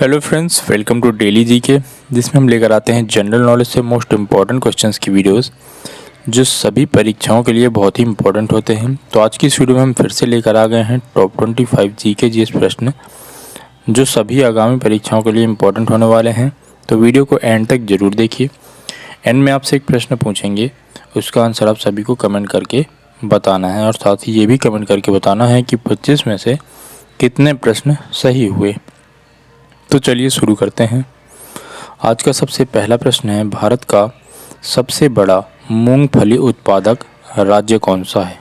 Hello friends, welcome to daily GK, जिसमें हम लेकर आते हैं जनरल नॉलेज से मोस्ट इम्पॉर्टेंट क्वेश्चंस की वीडियोस जो सभी परीक्षाओं के लिए बहुत ही इंपॉर्टेंट होते हैं। तो आज की इस वीडियो में हम फिर से लेकर आ गए हैं टॉप 25 जीके जीएस प्रश्न जो सभी आगामी परीक्षाओं के लिए इंपॉर्टेंट होने वाले हैं। तो वीडियो को एंड तक जरूर देखिए। एंड में आपसे एक प्रश्न पूछेंगे, उसका आंसर आप सभी को कमेंट करके बताना है और साथ ही ये भी कमेंट करके बताना है कि 25 में से कितने प्रश्न सही हुए। तो चलिए शुरू करते हैं। आज का सबसे पहला प्रश्न है, भारत का सबसे बड़ा मूंगफली उत्पादक राज्य कौन सा है?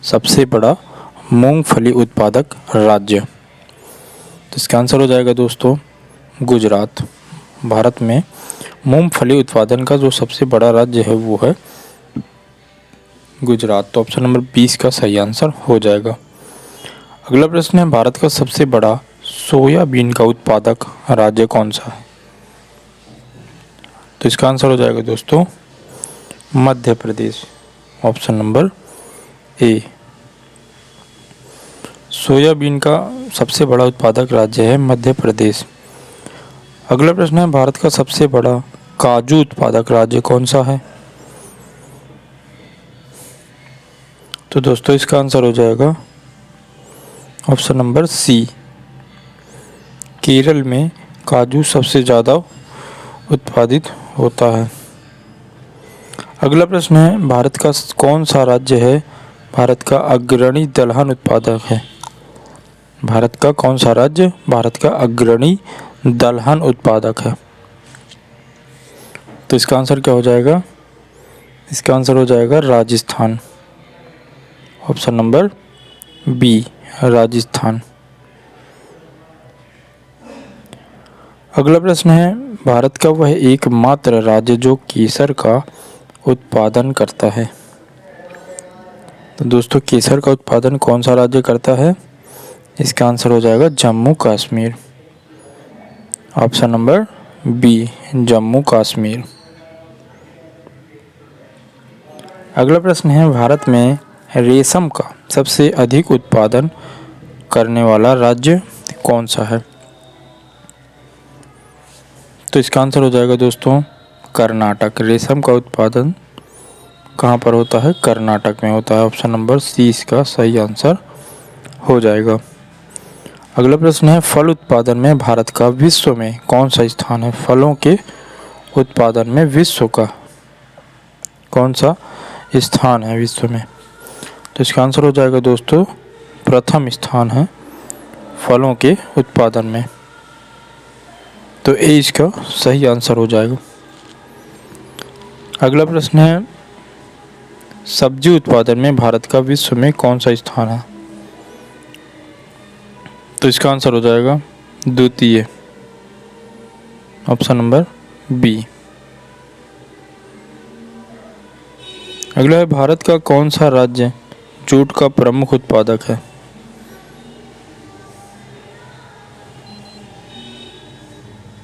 सबसे बड़ा मूंगफली उत्पादक राज्य, तो इसका आंसर हो जाएगा दोस्तों गुजरात। भारत में मूंगफली उत्पादन का जो सबसे बड़ा राज्य है वो है गुजरात। तो ऑप्शन नंबर 20 का सही आंसर हो जाएगा। अगला प्रश्न है, भारत का सबसे बड़ा सोयाबीन का उत्पादक राज्य कौन सा है? तो इसका आंसर हो जाएगा दोस्तों मध्य प्रदेश। ऑप्शन नंबर ए, सोयाबीन का सबसे बड़ा उत्पादक राज्य है मध्य प्रदेश। अगला प्रश्न है, भारत का सबसे बड़ा काजू उत्पादक राज्य कौन सा है? तो दोस्तों इसका आंसर हो जाएगा ऑप्शन नंबर सी, केरल में काजू सबसे ज़्यादा उत्पादित होता है। अगला प्रश्न है, भारत का कौन सा राज्य है भारत का अग्रणी दलहन उत्पादक है? भारत का कौन सा राज्य भारत का अग्रणी दलहन उत्पादक है? तो इसका आंसर क्या हो जाएगा? इसका आंसर हो जाएगा Rajasthan. Option number B, Rajasthan. अगला प्रश्न है, भारत का वह एकमात्र राज्य जो केसर का उत्पादन करता है। तो दोस्तों केसर का उत्पादन कौन सा राज्य करता है? इसका आंसर हो जाएगा Jammu Kashmir. Option number B, Jammu Kashmir. अगला प्रश्न है, भारत में रेशम का सबसे अधिक उत्पादन करने वाला राज्य कौन सा है? तो इसका आंसर हो जाएगा दोस्तों कर्नाटक। रेशम का उत्पादन कहाँ पर होता है? कर्नाटक में होता है। ऑप्शन नंबर सी इसका सही आंसर हो जाएगा। अगला प्रश्न है, फल उत्पादन में भारत का विश्व में कौन सा स्थान है? फलों के उत्पादन में विश्व का कौन सा स्थान है विश्व में? तो इसका आंसर हो जाएगा दोस्तों प्रथम स्थान है फलों के उत्पादन में। तो ए इसका सही आंसर हो जाएगा। अगला प्रश्न है, सब्जी उत्पादन में भारत का विश्व में कौन सा स्थान है? तो इसका आंसर हो जाएगा द्वितीय। Option number B. अगला है, भारत का कौन सा राज्य जूट का प्रमुख उत्पादक है?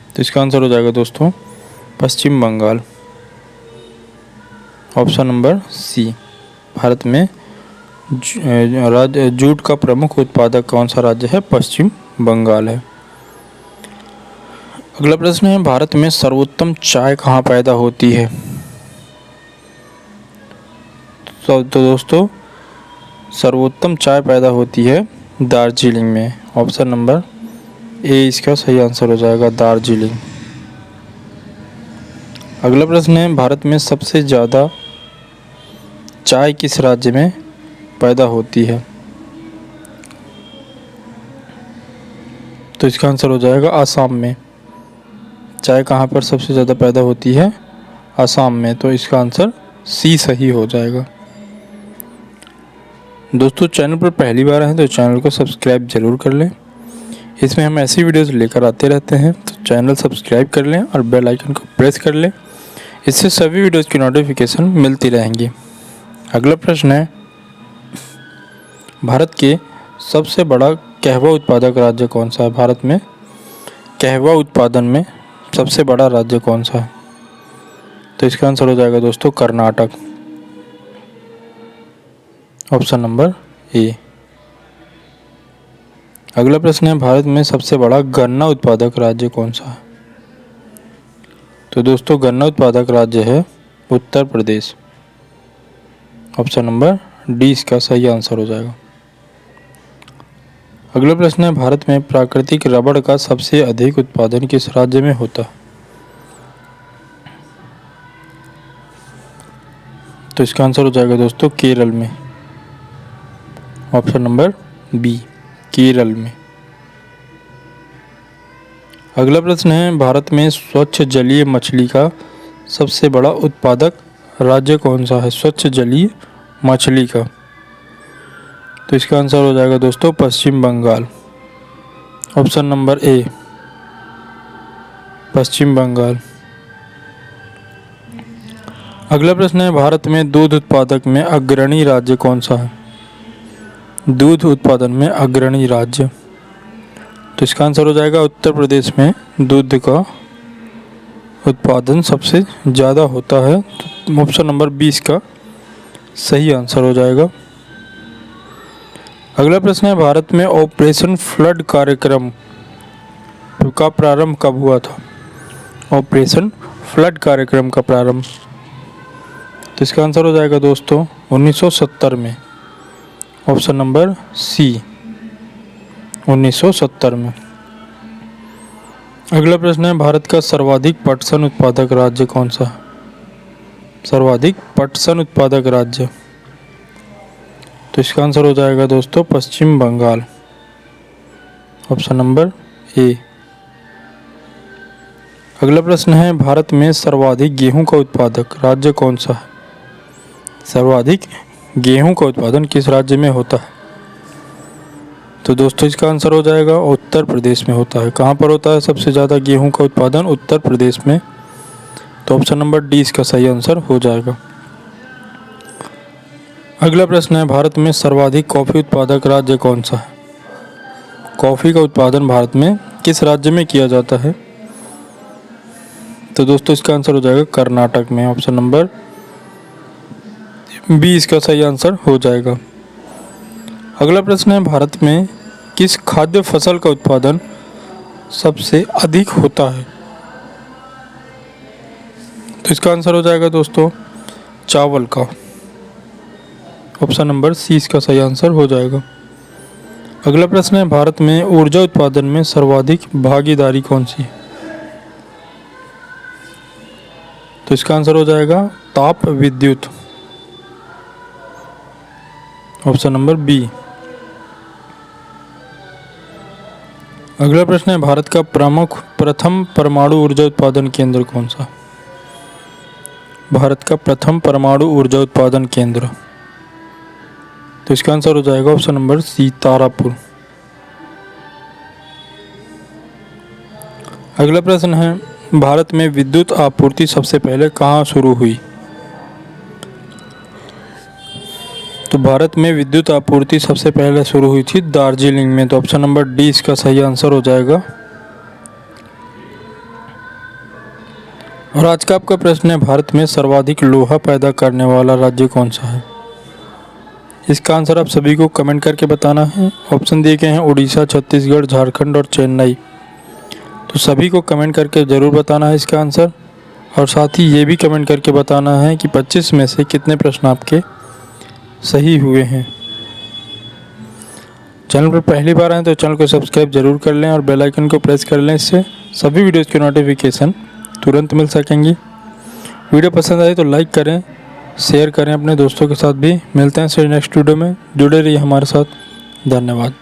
तो इसका आंसर हो जाएगा दोस्तों Paschim Bangal. Option number C, Bharat में जूट का प्रमुख उत्पादक कौन सा राज्य है? पश्चिम बंगाल है। अगला प्रश्न है, भारत में सर्वोत्तम चाय कहाँ पैदा होती है? तो दोस्तों सर्वोत्तम चाय पैदा होती है दार्जिलिंग में। ऑप्शन नंबर ए इसका सही आंसर हो जाएगा दार्जिलिंग। अगला प्रश्न है, भारत में सबसे ज़्यादा चाय किस राज्य में पैदा होती है? तो इसका आंसर हो जाएगा आसाम में। चाय कहाँ पर सबसे ज़्यादा पैदा होती है? आसाम में। तो इसका आंसर सी सही हो जाएगा। दोस्तों चैनल पर पहली बार हैं तो चैनल को सब्सक्राइब जरूर कर लें। इसमें हम ऐसी वीडियोस लेकर आते रहते हैं, तो चैनल सब्सक्राइब कर लें और बेल आइकन को प्रेस कर लें। इससे सभी वीडियोस की नोटिफिकेशन मिलती रहेंगी। अगला प्रश्न है, भारत के सबसे बड़ा कहवा उत्पादक राज्य कौन सा है? भारत में कहवा उत्पादन में सबसे बड़ा राज्य कौन सा है? तो इसका आंसर हो जाएगा दोस्तों कर्नाटक। Option number A. अगला प्रश्न है, भारत में सबसे बड़ा गन्ना उत्पादक राज्य कौन सा है? तो दोस्तों गन्ना उत्पादक राज्य है Uttar Pradesh. Option number D इसका सही आंसर हो जाएगा। अगला प्रश्न है, भारत में प्राकृतिक रबड़ का सबसे अधिक उत्पादन किस राज्य में होता है? तो इसका आंसर हो जाएगा दोस्तों केरल में। ऑप्शन नंबर बी केरल में। अगला प्रश्न है, भारत में स्वच्छ जलीय मछली का सबसे बड़ा उत्पादक राज्य कौन सा है? स्वच्छ जलीय मछली का, तो इसका आंसर हो जाएगा दोस्तों पश्चिम बंगाल। ऑप्शन नंबर ए पश्चिम बंगाल। अगला प्रश्न है, भारत में दूध उत्पादक में अग्रणी राज्य कौन सा है? दूध उत्पादन में अग्रणी राज्य, तो इसका आंसर हो जाएगा उत्तर प्रदेश में दूध का उत्पादन सबसे ज़्यादा होता है। तो ऑप्शन नंबर 20 का सही आंसर हो जाएगा। अगला प्रश्न है, भारत में ऑपरेशन फ्लड कार्यक्रम का प्रारंभ कब हुआ था? ऑपरेशन फ्लड कार्यक्रम का प्रारंभ, तो इसका आंसर हो जाएगा दोस्तों 1970 में। ऑप्शन नंबर सी 1970 में। अगला प्रश्न है, भारत का सर्वाधिक पटसन उत्पादक राज्य कौन सा है? सर्वाधिक पटसन उत्पादक राज्य, तो इसका आंसर हो जाएगा दोस्तों Paschim Bangal. Option number A. अगला प्रश्न है, भारत में सर्वाधिक गेहूं का उत्पादक राज्य कौन सा है? सर्वाधिक गेहूं का उत्पादन किस राज्य में होता है? तो दोस्तों इसका आंसर हो जाएगा उत्तर प्रदेश में होता है। कहाँ पर होता है सबसे ज़्यादा गेहूं का उत्पादन? उत्तर प्रदेश में, तो ऑप्शन नंबर डी इसका सही आंसर हो जाएगा। अगला प्रश्न है, भारत में सर्वाधिक कॉफ़ी उत्पादक राज्य कौन सा है? कॉफ़ी का उत्पादन भारत में किस राज्य में किया जाता है? तो दोस्तों इसका आंसर हो जाएगा कर्नाटक में। ऑप्शन नंबर बी इसका सही आंसर हो जाएगा। अगला प्रश्न है, भारत में किस खाद्य फसल का उत्पादन सबसे अधिक होता है? तो इसका आंसर हो जाएगा दोस्तों चावल का। ऑप्शन नंबर सी इसका सही आंसर हो जाएगा। अगला प्रश्न है, भारत में ऊर्जा उत्पादन में सर्वाधिक भागीदारी कौन सी है? तो इसका आंसर हो जाएगा ताप विद्युत। Option number B. अगला प्रश्न है, भारत का प्रथम परमाणु ऊर्जा उत्पादन केंद्र कौन सा? भारत का प्रथम परमाणु ऊर्जा उत्पादन केंद्र, तो इसका आंसर हो जाएगा ऑप्शन नंबर सी तारापुर। अगला प्रश्न है, भारत में विद्युत आपूर्ति सबसे पहले कहाँ शुरू हुई? तो भारत में विद्युत आपूर्ति सबसे पहले शुरू हुई थी दार्जिलिंग में, तो ऑप्शन नंबर डी इसका सही आंसर हो जाएगा। और आज का आपका प्रश्न है, भारत में सर्वाधिक लोहा पैदा करने वाला राज्य कौन सा है? इसका आंसर आप सभी को कमेंट करके बताना है। ऑप्शन दिए गए हैं उड़ीसा, छत्तीसगढ़, झारखंड और चेन्नई, तो सभी को कमेंट करके ज़रूर बताना है इसका आंसर। और साथ ही ये भी कमेंट करके बताना है कि 25 में से कितने प्रश्न आपके सही हुए हैं। चैनल पर पहली बार आए तो चैनल को सब्सक्राइब जरूर कर लें और बेल आइकन को प्रेस कर लें, इससे सभी वीडियोज़ की नोटिफिकेशन तुरंत मिल सकेंगी। वीडियो पसंद आए तो लाइक करें, शेयर करें अपने दोस्तों के साथ भी। मिलते हैं नेक्स्ट वीडियो में, जुड़े रहिए हमारे साथ। धन्यवाद।